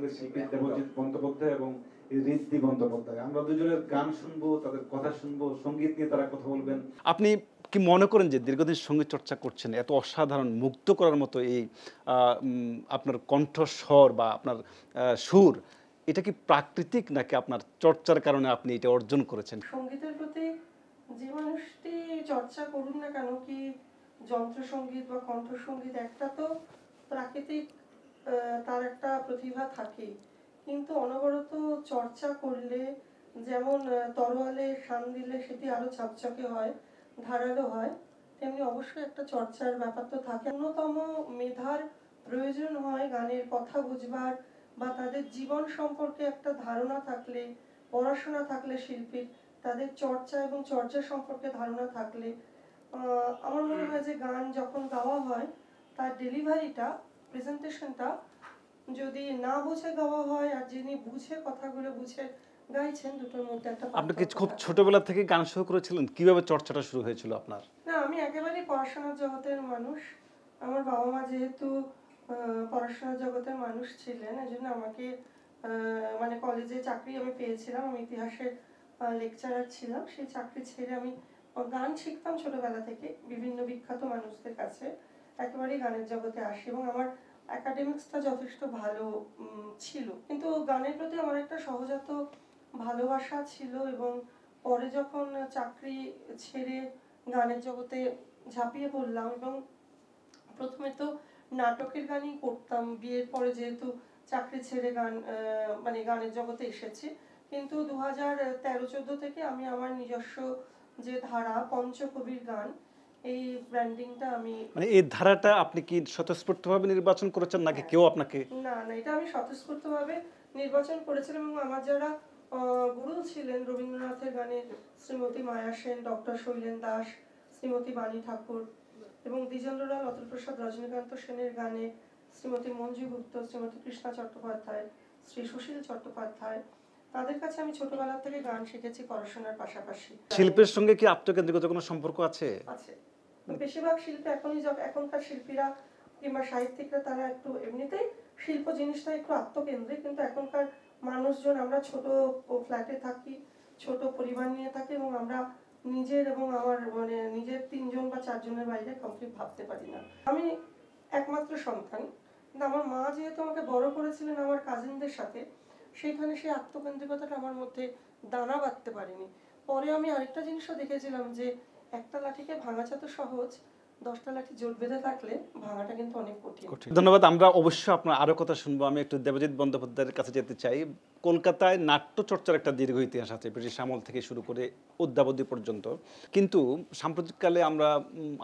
সঙ্গীতের শিল্পী দেবজিৎ বন্দ্যোপাধ্যায় এবং ঋদ্ধি বন্দ্যোপাধ্যায়। আমরা দুজনের গান শুনবো, তাদের কথা শুনবো, সঙ্গীত নিয়ে তারা কথা বলবেন। আপনি কি মনে করেন যে দীর্ঘদিন সঙ্গীত চর্চা করছেন, এত অসাধারণ মুগ্ধ করার মতো এই আপনার কণ্ঠস্বর বা আপনার সুর, এটা কি প্রাকৃতিক নাকি আপনার চর্চার কারণে আপনি এটা অর্জন করেছেন? সঙ্গীতের প্রতি যে মানুষটি চর্চা করুন না কেন, কি যন্ত্রসঙ্গীত বা কণ্ঠসঙ্গীত, একটা তো প্রাকৃতিক তার একটা প্রতিভা থাকেই, কিন্তু অনবরত চর্চা করলে যেমন তরোয়ালে শান দিলে সেটি আরো ঝকঝকে হয়, ধারালো হয়, তেমনি অবশ্যই একটা চর্চার ব্যাপার তো থাকে। অন্যতম মেধার প্রয়োজন হয় গানের কথা বুঝবার বা তাদের জীবন সম্পর্কে একটা ধারণা থাকলে, পড়াশোনা থাকলে শিল্পীর, তাদের চর্চা এবং চর্চা সম্পর্কে ধারণা থাকলে আমার মনে হয় যে গান যখন গাওয়া হয় তার ডেলিভারিটা, প্রেজেন্টেশনটা যদি না বুঝে গাওয়া হয় আর যিনি বুঝে কথাগুলো বুঝে গাইছেন, দুটোর মধ্যে একটা আপনি কি খুব ছোটবেলা থেকে গান শুরু করেছিলেন? কিভাবে চর্চাটা শুরু হয়েছিল আপনার? না, আমি একেবারেই পড়াশোনার জগতের মানুষ। আমার বাবা মা যেহেতু পড়াশোনার জগতের মানুষ ছিলেন, এজন্য আমাকে মানে কলেজে চাকরি আমি পেয়েছিলাম, আমি ইতিহাসের লেকচারার ছিলাম। সেই চাকরি ছেড়ে আমি গান শিখতাম ছোটবেলা থেকে বিভিন্ন বিখ্যাত মানুষদের কাছে, একেবারেই গানের জগতে আসি এবং আমার একাডেমিক্সটা যথেষ্ট ভালো ছিল, কিন্তু গানের প্রতি আমার একটা সহজাত ভালোবাসা ছিল। এবং পরে যখন চাকরি ছেড়ে গানের জগতে ঝাঁপিয়ে পড়লাম এবং প্রথমে তো নাটকের গানই করতাম, বিয়ের পরে যেহেতু চাকরি ছেড়ে গান মানে গানের জগতে এসেছি, কিন্তু 2013-14 থেকে আমি আমার নিজস্ব যে ধারা পঞ্চকবির গান, এই ব্র্যান্ডিংটা আমি, মানে এই ধারাটা আপনি কি স্বতঃস্ফূর্তভাবে নির্বাচন করেছেন নাকি কেউ আপনাকে? না না, এটা আমি স্বতঃস্ফূর্তভাবে নির্বাচন করেছিলাম এবং আমার যারা গুরু ছিলেন রবীন্দ্রনাথের গানে শ্রীমতী মায়া সেন, ডক্টর শৈলেন দাস, শ্রীমতী বাণী ঠাকুর, এবং দ্বিজেন্দ্রলাল, অতুল প্রসাদ, রজনীকান্ত সেনের গানে শ্রীমতী মঞ্জু গুপ্ত, শ্রীমতী কৃষ্ণা চট্টোপাধ্যায়, শ্রী সুশীল চট্টোপাধ্যায়, তাদের কাছে আমি ছোটবেলা থেকে গান শিখেছি পড়াশোনার পাশাপাশি। শিল্পের সঙ্গে কি আত্মকেন্দ্রিকতার কোনো সম্পর্ক আছে? আছে। বেশিরভাগ শিল্পী এখনকার শিল্পীরা কিংবা সাহিত্যিকরা তারা একটু এমনিতেই শিল্প জিনিসটা একটু আত্মকেন্দ্রিক, কিন্তু এখনকার মানুষজন আমরা ছোট ফ্ল্যাটে থাকি, ছোট পরিবার নিয়ে থাকি এবং আমরা নিজের এবং আমার মানে নিজের 3 জন বা 4 জনের বাইরে কমপ্লিট ভাবতে পারি না। আমি একমাত্র সন্তান, কিন্তু আমার মা যেহেতু আমাকে বড় করেছিলেন আমার কাজিনদের সাথে, সেইখানে সেই আত্মকেন্দ্রিকতাটা আমার মধ্যে দানা বাঁধতে পারিনি। পরে আমি আরেকটা জিনিসও দেখেছিলাম যে একটা লাঠিকে ভাঙাটা তো সহজ, 10টা লাঠি জোট বেঁধে থাকলে ভাঙাটা কিন্তু অনেক কঠিন। ধন্যবাদ। আমরা অবশ্যই আপনার আরো কথা শুনবো। আমি একটু দেবজিৎ বন্দ্যোপাধ্যায়ের কাছে যেতে চাই। কলকাতায় নাট্য চর্চার একটা দীর্ঘ ইতিহাস আছে, ব্রিটিশ আমল থেকে শুরু করে অদ্যাবধি পর্যন্ত, কিন্তু সাম্প্রতিককালে আমরা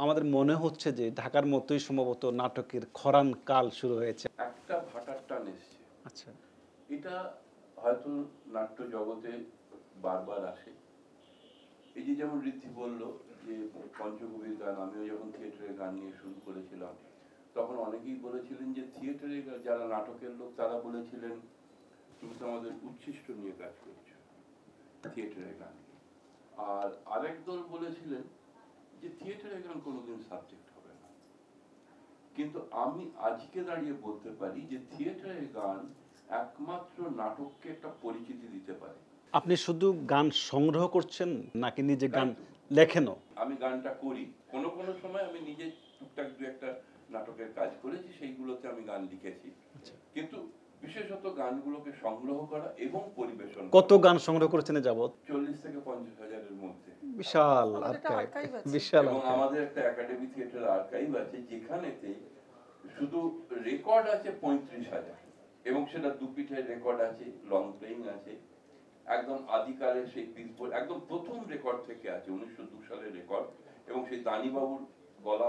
আমাদের মনে হচ্ছে যে ঢাকার মতোই সম্ভবত নাটকের খরান কাল শুরু হয়েছে। একটা ভাটার টান এসছে। আচ্ছা, এটা হয়তো নাট্য জগতে বারবার আসে। এই যে যেমন ঋদ্ধি বলল যে পঞ্চকবির গান, আমিও যখন থিয়েটারের গান নিয়ে শুরু করেছিলাম তখন অনেকেই বলেছিলেন যে থিয়েটারে যারা নাটকের লোক তারা বলেছিলেন তুমি তো আমাদের উচ্ছিষ্ট নিয়ে কাজ করছো থিয়েটারের গান। আর আরেক দল বলেছিলেন যে থিয়েটারের গান কোনোদিন সাবজেক্ট হবে না। কিন্তু আমি আজকে দাঁড়িয়ে বলতে পারি যে থিয়েটারের গান একমাত্র নাটককে একটা পরিচিতি দিতে পারে। আপনি শুধু গান সংগ্রহ করছেন নাকি নিজে গান লেখেনও? আমি গানটা করি, কোনো কোনো সময় আমি নিজে টুকটাক দু একটা নাটকের কাজ করেছি, সেইগুলোতে আমি গান লিখেছি। কিন্তু বিশেষত গানগুলোকে সংগ্রহ করা এবং পরিবেশন। কত গান সংগ্রহ করেছেন যাবত? 40 থেকে 50 হাজারের মধ্যে। বিশাল আর্কাইভ, বিশাল। এবং আমাদের একটা একাডেমি থিয়েটার আর্কাইভ আছে যেখানেতে শুধু রেকর্ড আছে 35,000 এবং সেটা দুপিঠের রেকর্ড আছে, লং প্লেইং আছে, একদম আদিকালের সেই পিসবোর্ড একদম প্রথম রেকর্ড থেকে আছে, 1902 সালের রেকর্ড। এবং সেই দানিবাবুর গলা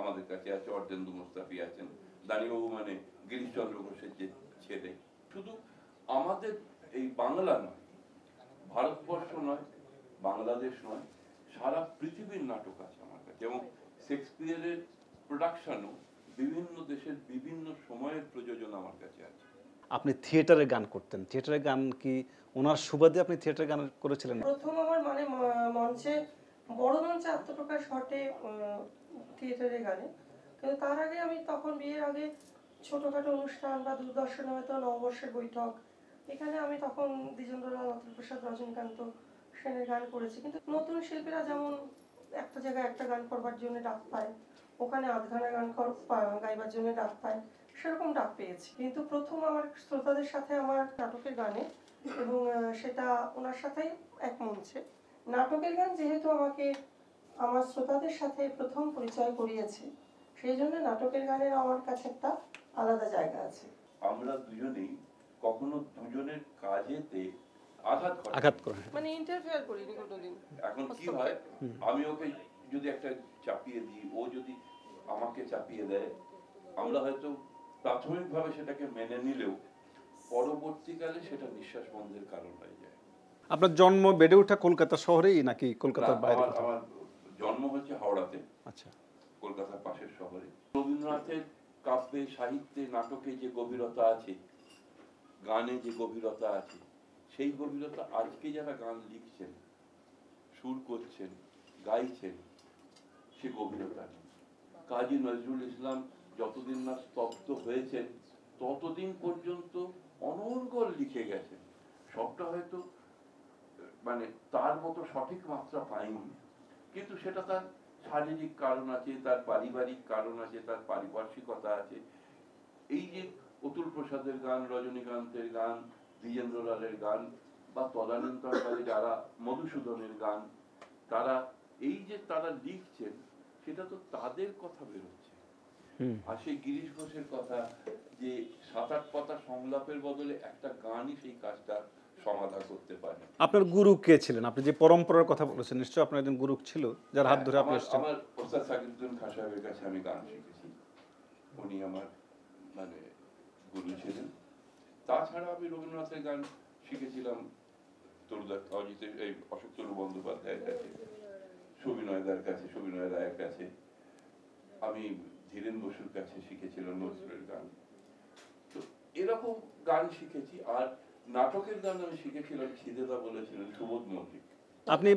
আমাদের কাছে আছে, অর্ধেন্দু মোস্তাফি আছেন। দানিবাবু মানে গিরিশচন্দ্র ঘোষের যে ছেলে। শুধু আমাদের এই বাংলা নয়, ভারতবর্ষ নয়, বাংলাদেশ নয়, সারা পৃথিবীর নাটক আছে আমার কাছে। এবং শেক্সপিয়ারের প্রোডাকশনও বিভিন্ন দেশের বিভিন্ন সময়ের প্রযোজন আমার কাছে আছে। আপনি থিয়েটারে গান করতেন, থিয়েটারের গান কি ওনার সুবাদে আপনি থিয়েটারে গান করেছিলেন? প্রথম আমার মানে মঞ্চে, বড় মঞ্চে আত্মপ্রকাশ ঘটে থিয়েটারে গানে, কিন্তু তার আগে আমি তখন বিয়ের আগে ছোটোখাটো অনুষ্ঠান বা দূরদর্শনে হয়তো নববর্ষের বৈঠক, এখানে আমি তখন দ্বিজেন্দ্রলাল, অতুল প্রসাদ, রজনীকান্ত সেনের গান করেছি। কিন্তু নতুন শিল্পীরা যেমন একটা জায়গায় একটা গান করবার জন্য ডাক পায়, ওখানে আধখানা গান গাইবার জন্য ডাক পায়, সেরকম ডাক পেয়েছি। কিন্তু প্রথম আমার শ্রোতাদের সাথে আমার নাটকের গানে, এবং সেটা ওনার সাথেই এক মঞ্চে নাটকের গান যেহেতু আমাকে আমার শ্রোতাদের সাথে প্রথম পরিচয় করিয়েছে, সেই জন্য নাটকের গানের আমার কাছে একটা আলাদা জায়গা আছে। আমরা দুজনেই কখনো দুজনের কাজেতে আঘাত করে। মানে ইন্টারফেয়ার করিনি কোনোদিন। এখন কি হয়, আমি ওকে যদি একটা চাপিয়ে দিই, ও যদি আমাকে চাপিয়ে দেয়, আমরা হয়তো প্রাথমিকভাবে সেটাকে মেনে নিলেও পরবর্তীকালে সেটা নিঃশ্বাস বন্ধের কারণ হয়ে যায়। আপনার জন্ম বেড়ে ওঠা কলকাতা শহরেই নাকি কলকাতার বাইরে? আমার জন্ম হচ্ছে হাওড়াতে, আচ্ছা, কলকাতার পাশের শহরে। রবীন্দ্রনাথের কাব্যে, সাহিত্যে, নাটকে যে গভীরতা আছে, গানে যে গভীরতা আছে, সেই গভীরতা আজকে যারা গান লিখছেন, সুর করছেন, গাইছেন, সে গভীরতা নেই। কাজী নজরুল ইসলাম যতদিন না স্তব্ধ হয়েছেন ততদিন পর্যন্ত অনর্গল লিখে গেছেন। সবটা হয়তো মানে তার মতো সঠিক মাত্রা পায়নি, কিন্তু সেটা তার শারীরিক কারণ আছে, তার পারিবারিক কারণ আছে, তার পারিপার্শ্বিকতা আছে। এই যে অতুল প্রসাদের গান, রজনীকান্তের গান, দ্বিজেন্দ্রলালের গান, বা তদানীন্তনকালে যারা মধুসূদনের গান, তারা এই যে তারা লিখছেন, সেটা তো তাদের কথা বেরোচ্ছে। আর সেই গিরিশ ঘোষের কথা যে ৭-৮ পাতা সংলাপের বদলে একটা গানই সেই কাজটা সমাধা করতে পারে। আপনার গুরু কে ছিলেন? আপনি যে পরম্পরার কথা বলেছেন, নিশ্চয়ই আপনার একজন গুরু ছিল যার হাত ধরে আপনি এসেছেন। আমার ওস্তাদ সাকিবউদ্দিন খান সাহেবের কাছে আমি গান শিখেছি, উনি আমার মানে গুরু ছিলেন। তাছাড়া আমি রবীন্দ্রনাথের গান শিখেছিলাম অশোক তরু বন্দ্যোপাধ্যায়ের কাছে, সবিনয় দার কাছে, সবিনয় রায়ের কাছে। আমি ধীরেন বসুর কাছে শিখেছিলাম নজরুলের গান। তো এরকম গান শিখেছি। আর নাটকের গান আমি শিখেছিলাম, খিদেদা বলেছিলেন, সুবোধ মল্লিক। আপনি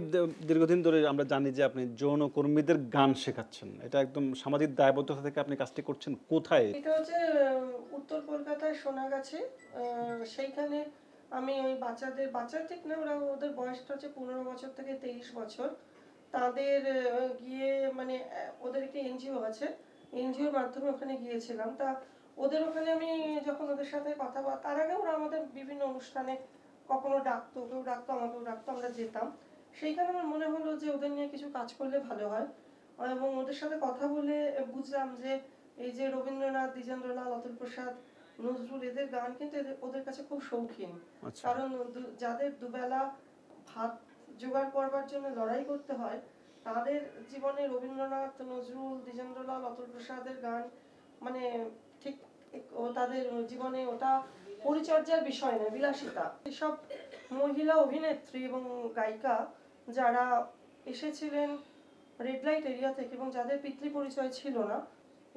দীর্ঘদিন ধরে আমরা জানি যে আপনি যৌন কর্মীদের গান শেখাচ্ছেন, এটা একদম সামাজিক দায়বদ্ধতা থেকে আপনি কাজটি করছেন। কোথায়? এটা হচ্ছে উত্তর কলকাতায় সোনাগাছি। সেইখানে আমি ওই বাচ্চা ঠিক না, ওদের বয়সটা হচ্ছে 15 বছর থেকে 23 বছর, তাদের গিয়ে মানে ওদের একটি এনজিও আছে, এনজিওর মাধ্যমে ওখানে গিয়েছিলাম। তা ওদের ওখানে আমি যখন ওদের সাথে কথা বলা, তার আগে ওরা আমাদের বিভিন্ন অনুষ্ঠানে কখনো ডাকতো, কেউ ডাকতো, আমাকেও ডাকতো, আমরা যেতাম। সেইখানে আমার মনে হলো যে ওদের নিয়ে কিছু কাজ করলে ভালো হয়, এবং ওদের সাথে কথা বলে বুঝলাম যে এই যে রবীন্দ্রনাথ, দ্বিজেন্দ্রলাল, অতুল প্রসাদ, নজরুল, এদের গান কিন্তু ওদের কাছে খুব শৌখিন। কারণ যাদের দুবেলা ভাত জোগাড় করবার জন্য লড়াই করতে হয়, তাদের জীবনে রবীন্দ্রনাথ, নজরুল, দ্বিজেন্দ্রলাল, অতুল প্রসাদের গান মানে ঠিক তাদের জীবনে ওটা পরিচর্যার বিষয় না, বিলাসিতা। এসব মহিলা অভিনেত্রী এবং গায়িকা যারা এসেছিলেন রেড লাইট এরিয়া থেকে এবং যাদের পিতৃ পরিচয় ছিল না,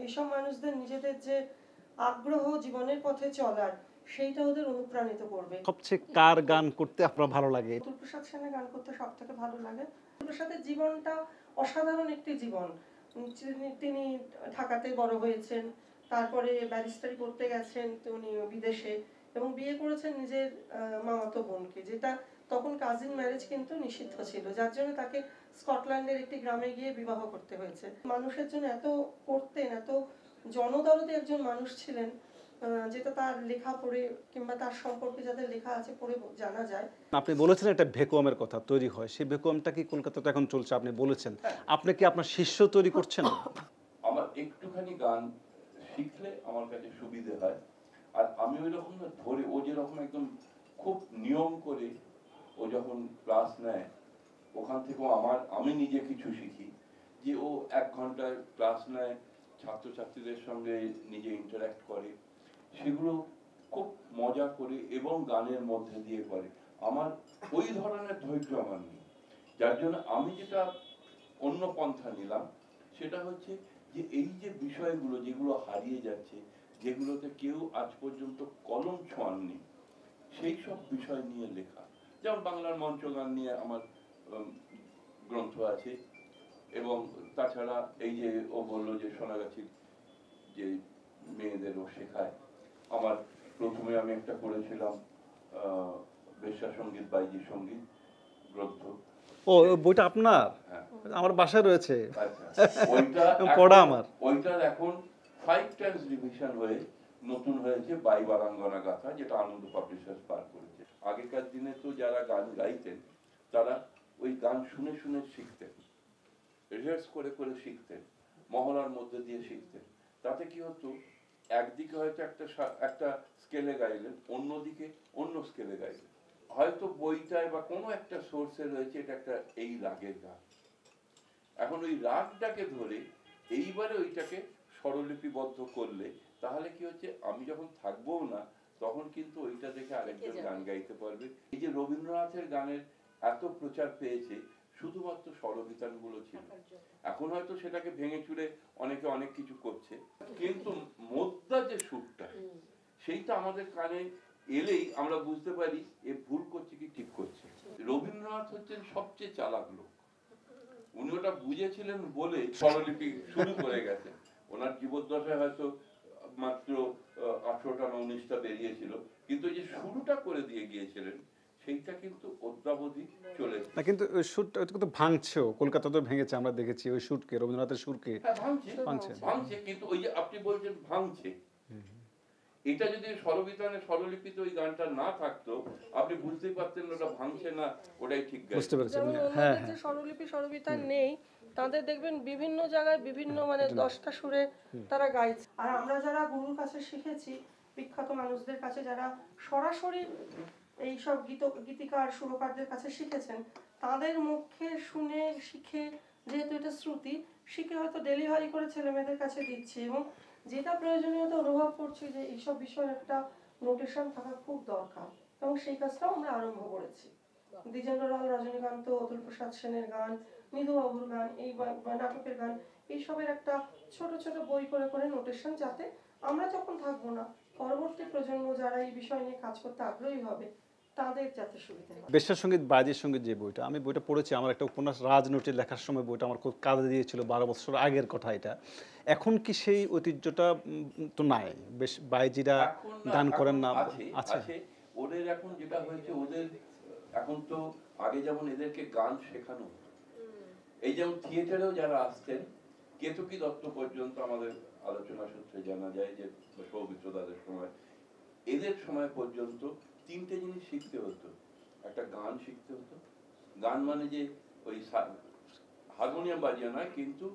এইসব মানুষদের নিজেদের যে আগ্রহ জীবনের পথে চলার, সেইটা ওদের অনুপ্রাণিত করবে। সবচেয়ে কার গান করতে আপনার ভালো লাগে? অতুল প্রসাদ সেনের গান করতে সব থেকে ভালো লাগে। অতুল প্রসাদের জীবনটা অসাধারণ একটি জীবন। তিনি ঢাকাতে বড় হয়েছেন, তারপরে ব্যারিস্টারি করতে গেছেন উনি বিদেশে, এবং বিয়ে করেছেন নিজের মামাতো বোনকে, যেটা তখন কাজিন ম্যারেজ কিন্তু নিষিদ্ধ ছিল, যার জন্য তাকে স্কটল্যান্ডের একটি গ্রামে গিয়ে বিবাহ করতে হয়েছে। মানুষের জন্য এত করতেন, এত জনদরদী একজন মানুষ ছিলেন, যেটা তার লেখা পড়ে কিংবা তার সম্পর্কে যাদের লেখা আছে পড়ে জানা যায়। আপনি বলেছেন একটা ভ্যাকুয়ামের কথা তৈরি হয়, সেই ভ্যাকুয়ামটা কি কলকাতাতে এখন চলছে? আপনি বলেছেন আপনি কি আপনার শিষ্য তৈরি করছেন? আমার একটুখানি গান শিখলে আমার কাছে সুবিধে হয়। আর আমি ওই রকম ধরে, ও যেরকম একদম খুব নিয়ম করে ও যখন ক্লাস নেয়, ওখান থেকেও আমি নিজে কিছু শিখি। যে ও 1 ঘন্টায় ক্লাস নেয়, ছাত্রছাত্রীদের সঙ্গে নিজে ইন্টারঅ্যাক্ট করে, সেগুলো খুব মজা করে এবং গানের মধ্যে দিয়ে করে। আমার ওই ধরনের ধৈর্য আমার নেই, যার জন্য আমি যেটা অন্য পন্থা নিলাম, সেটা হচ্ছে যে এই যে বিষয়গুলো যেগুলো হারিয়ে যাচ্ছে, যেগুলোতে কেউ আজ পর্যন্ত কলম ছোঁয়াননি, সেই সব বিষয় নিয়ে লেখা। যেমন বাংলার মঞ্চ গান নিয়ে আমার গ্রন্থ আছে, এবং তাছাড়া এই যে ও বললো যে সোনাগাছির যে মেয়েদেরও শেখায়। আমার প্রথমে আমি একটা করেছিলাম বেশ্যা সঙ্গীত বাইজি সঙ্গীত গ্রন্থ। ও বইটা আপনার? হ্যাঁ। আমার বাসায় রয়েছে। আচ্ছা, ওইটা পড়া আমার। ওইটার এখন 5 টাইমস রিভিশন হয়ে নতুন হয়েছে বাই বারাঙ্গনা গাথা, যেটা আনন্দ পাবলিশার্স পার করেছে। আগেকার দিনে তো যারা গান গাইতেন তারা ওই গান শুনে শুনে শিখতেন, রিহার্স করে করে শিখতেন, মহলার মধ্যে দিয়ে শিখতেন। তাতে কি হতো, একদিকে হয়তো একটা স্কেলে গাইলেন, অন্যদিকে অন্য স্কেলে গাইলেন। হয়তো বইটায় বা কোনো একটা সোর্সে রয়েছে এটা একটা এই রাগের গান, এখন ওই রাগটাকে ধরে এইবারে ওইটাকে স্বরলিপিবদ্ধ করলে তাহলে কি হচ্ছে, আমি যখন থাকবো না তখন কিন্তু ওইটা দেখে আরেকজন গান গাইতে পারবে। এই যে রবীন্দ্রনাথের গানের এত প্রচার পেয়েছে শুধুমাত্র স্বরবিতানগুলো ছিল, এখন হয়তো সেটাকে ভেঙে চুরে অনেকে অনেক কিছু করছে, কিন্তু মোদ্দা যে সুরটা সেইটা আমাদের কানে এলেই আমরা বুঝতে পারি এ ভুল করছে কি ঠিক করছে। রবীন্দ্রনাথ হচ্ছেন সবচেয়ে চালাক লোক, উনি ওটা বুঝেছিলেন বলে স্বরলিপি শুরু করে গেছেন। ওনার জীবদ্দশায় হয়তো মাত্র 18টা না 19টা বেরিয়েছিল, কিন্তু এই যে শুরুটা করে দিয়ে গিয়েছিলেন সেইটা কিন্তু অদ্যাবধি চলেছে। না কিন্তু ওই সুরটা ওটা কিন্তু ভাঙছেও, কলকাতাতেও ভেঙেছে, আমরা দেখেছি ওই সুরকে, রবীন্দ্রনাথের সুরকে। হ্যাঁ, ভাঙছে, কিন্তু ওই যে আপনি বলছেন ভাঙছে, এটা যদি স্বরবিতানে স্বরলিপিতে ওই গানটা না থাকতো আপনি বুঝতেই পারতেন ওটা ভাঙছে না, ওটাই ঠিক গাইছে। বুঝতে পেরেছি। যেমন হ্যাঁ অন্যদের যে স্বরলিপি স্বরবিতান নেই, তাদের দেখবেন বিভিন্ন জায়গায় বিভিন্ন মানে 10টা সুরে তারা গাইছে। আর আমরা যারা গুরুর কাছে শিখেছি, বিখ্যাত মানুষদের কাছে যারা সরাসরি এইসব গীতিকার সুরকারদের কাছে শিখেছেন, তাদের মুখে শুনে শিখে, যেহেতু এটা শ্রুতি, শিখে হয়তো ডেলিভারি করে ছেলে মেয়েদের কাছে দিচ্ছি, এবং যেটা প্রয়োজনীয়তা অনুভব করছি যে এইসব বিষয়ে একটা নোটেশন থাকা খুব দরকার, এবং সেই কাজটাও আমরা আরম্ভ করেছি। দ্বিজেন্দ্র লাল, রজনীকান্ত, অতুল প্রসাদ সেনের গান, নিধু বাবুর গান, এই নাটকের গান, এইসবের একটা ছোট ছোট বই করে করে নোটেশন, যাতে আমরা যখন থাকবো না পরবর্তী প্রজন্ম যারা এই বিষয় নিয়ে কাজ করতে আগ্রহী হবে তাদের যাতে সুবিধা হয়। বেশ্যা সঙ্গীত বাইজির সঙ্গীত যে বইটা, আমি বইটা পড়েছি, আমার একটা উপন্যাস রাজনৈতিক লেখার সময় বইটা আমার খুব কাজে দিয়েছিল, 12 বছর আগের কথা এটা। এখন কি সেই ঐতিহ্যটা তো নাই? বেশ বাইজিরা গান করেন না? আছে, ওদের এখন যেটা হয়েছে, ওদের এখন তো আগে যেমন এদেরকে গান শেখানো, এই যেমন থিয়েটারেও যারা আসতেন, কেতকী দত্ত পর্যন্ত আমাদের আলোচনা সূত্রে জানা যায় যে সৌমিত্র দাদের সময়, এদের সময় পর্যন্ত 3টে জিনিস শিখতে হতো। একটা গান শিখতে হতো, গান মানে যে ওই হারমোনিয়াম বাজিয়ে নয়, কিন্তু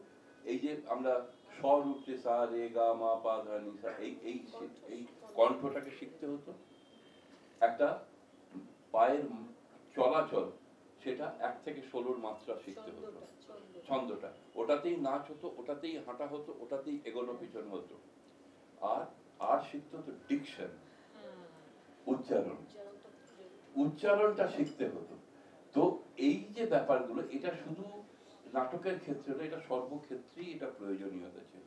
এই যে আমরা স্বর উঠছে সা রে গা মা পা ধা নি সা, এই কণ্ঠটাকে শিখতে হতো। একটা পায়ের চলাচল, সেটা 1 থেকে 16 মাত্রা শিখতে হতো, ছন্দটা, ওটাতেই নাচ হতো, ওটাতেই হাঁটা হতো, ওটাতেই এগোনো পিছন হতো। আর শিখতে হতো ডিকশন, উচ্চারণটা শিখতে হতো। তো এই যে ব্যাপারগুলো, এটা শুধু নাটকের ক্ষেত্রে না, এটা সর্বক্ষেত্রেই এটা প্রয়োজনীয়তা ছিল।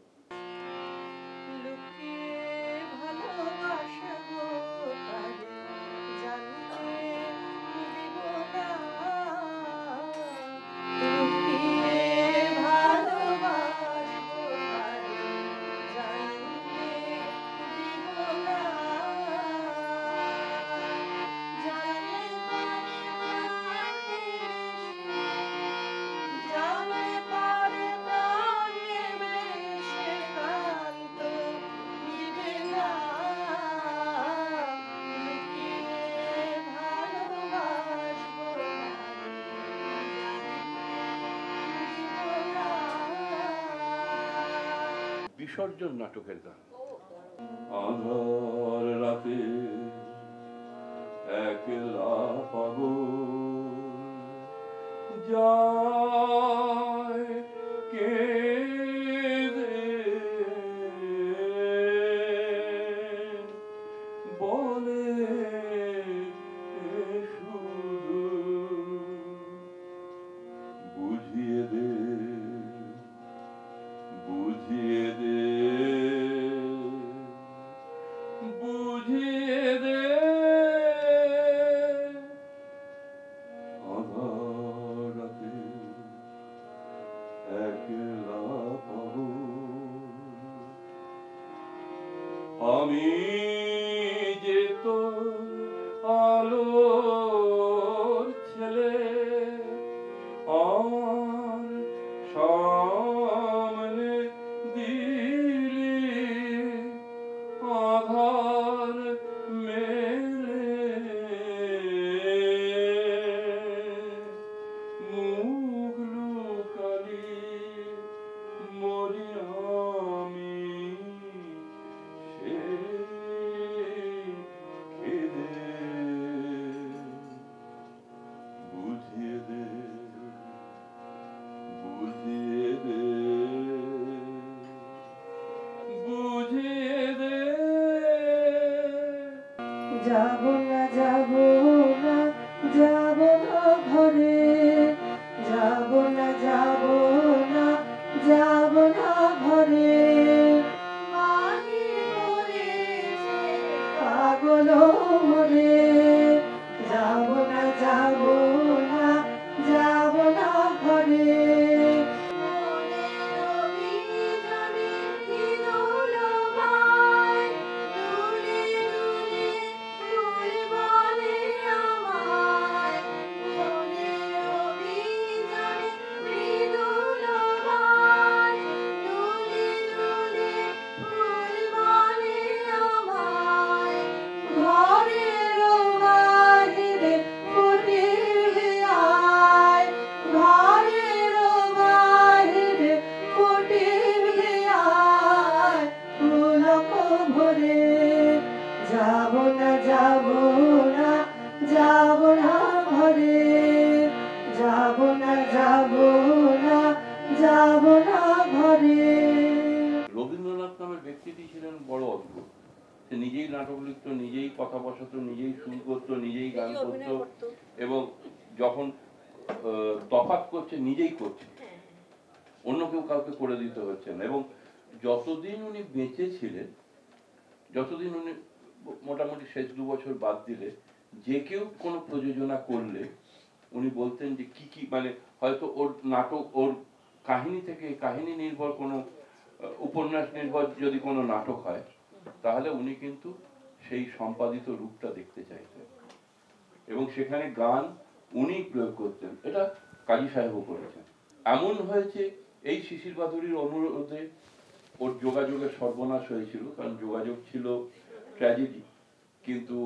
বিসর্জন নাটকের গান। আধার রাতে একলা পাগল যায় কেঁদে, বলে শুধু বুঝিয়ে দে, বুঝিয়ে দে, বুঝিয়ে দে, গান করতো এবং যখন তফাৎ করছে নিজেই করছে, অন্য কেউ কাউকে করে দিতে হচ্ছে না। এবং যতদিন উনি বেঁচে ছিলেন, যতদিন উনি মোটামুটি শেষ 2 বছর বাদ দিলে যে কেউ কোনো প্রযোজনা করলে উনি বলতেন যে কি কি মানে হয়তো ওর নাটক, ওর কাহিনী থেকে কাহিনী নির্ভর কোনো উপন্যাস নির্ভর যদি কোনো নাটক হয় তাহলে উনি কিন্তু সেই সম্পাদিত রূপটা দেখতে চাইতেন এবং সেখানে গান উনি প্রয়োগ করতেন। এটা কাজী সাহেবও করেছেন। এমন হয়েছে এই শিশির বাদুড়ির অনুরোধে ওর যোগাযোগের সর্বনাশ হয়েছিল, কারণ যোগাযোগ ছিল ট্র্যাজেডি, কিন্তু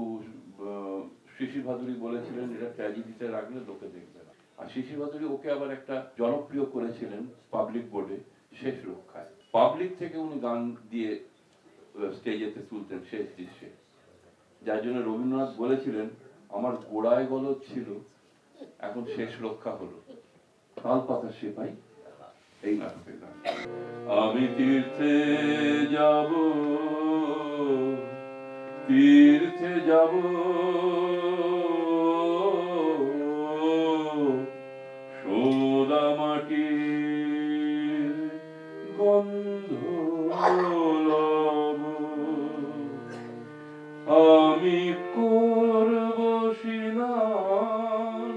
শিশির ভাদুড়ি বলেছিলেন এটা ট্র্যাজেডিতে রাখলে লোকে দেখবে না। আর শিশির ভাদুড়ি ওকে আবার একটা জনপ্রিয় করেছিলেন পাবলিক বোর্ডে শেষ রক্ষায়। পাবলিক থেকে উনি গান দিয়ে স্টেজেতে তুলতেন শেষ দৃশ্যে, যার জন্য রবীন্দ্রনাথ বলেছিলেন আমার গোড়ায় গলদ ছিল এখন শেষ রক্ষা হলো। তাল পাতা সেপাই এই নাটকের গান। আমি তীর্থে যাব, তীর্থে যাব, সোদা মাটির গন্ধ লব, আমি করব স্নান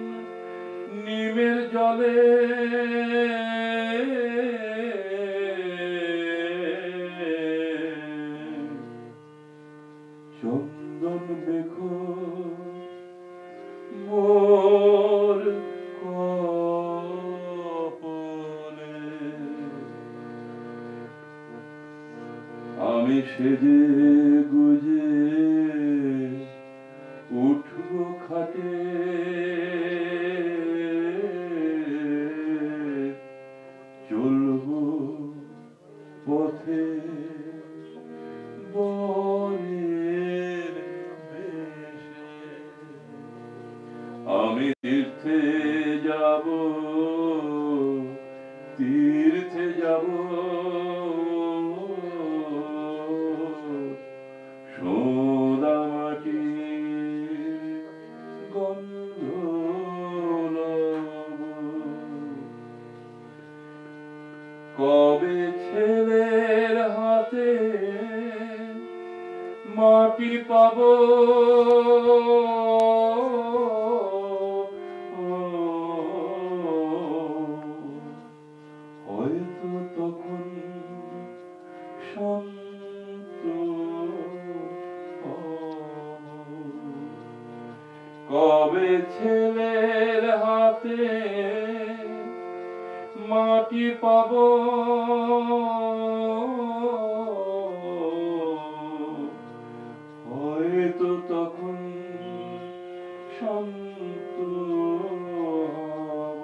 নিমের জলে, চন্দন মেখো মোর কপলে, আমি সেজে গুজে উঠব খাটে, চলব পথে বনের বেশে, আমি তীর্থে যাব, তীর্থে যাব, সোদা মাটির গন্ধ লব, কবে ছেলের হাতে মাটি পাব, হয়তো তখন শান্ত হব, কবে ছেলের হাতে মাটি পাব, হয়তো তখন শান্ত হব,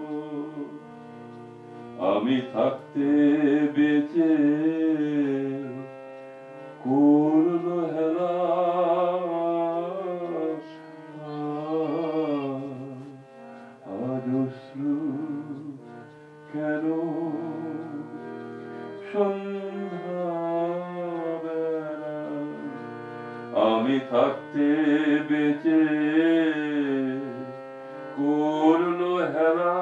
আমি থাকতে বেঁচে করল হেলা, আজ অশ্রু কেন সন্ধ্যা বেলা, আমি থাকতে বেঁচে করল হেলা,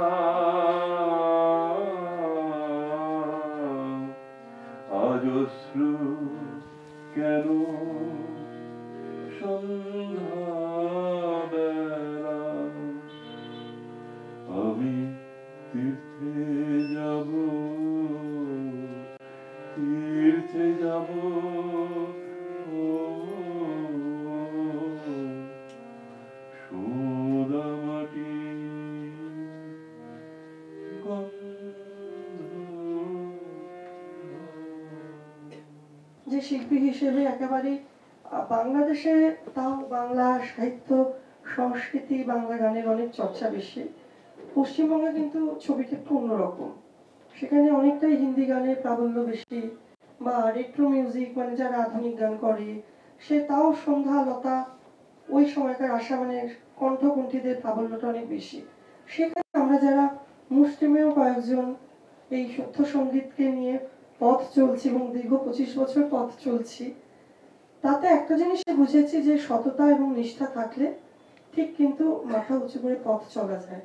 আজ অশ্রু কেন সন্ধ্যা বেলা, আমি তীর্থে যাব, তীর্থে যাব, সোদা মাটির গন্ধ লব। যে শিল্পী হিসেবে একেবারে বাংলাদেশে, তাও বাংলা সাহিত্য সংস্কৃতি বাংলা গানের অনেক চর্চা বেশি, পশ্চিমবঙ্গে কিন্তু ছবিটা একটু অন্যরকম। সেখানে অনেকটাই হিন্দি গানের প্রাবল্য বেশি, বা রেট্রো মিউজিক মানে যারা আধুনিক গান করে সে তাও সন্ধ্যা লতা ওই সময়কার আশা মানে কণ্ঠকণ্ঠীদের প্রাবল্যটা অনেক বেশি। সেখানে আমরা যারা মুষ্টিমেয় কয়েকজন এই সত্য সঙ্গীতকে নিয়ে পথ চলছি এবং দীর্ঘ 25 বছর পথ চলছি, তাতে একটা জিনিস বুঝেছি যে সততা এবং নিষ্ঠা থাকলে ঠিক কিন্তু মাথা উঁচু করে পথ চলা যায়।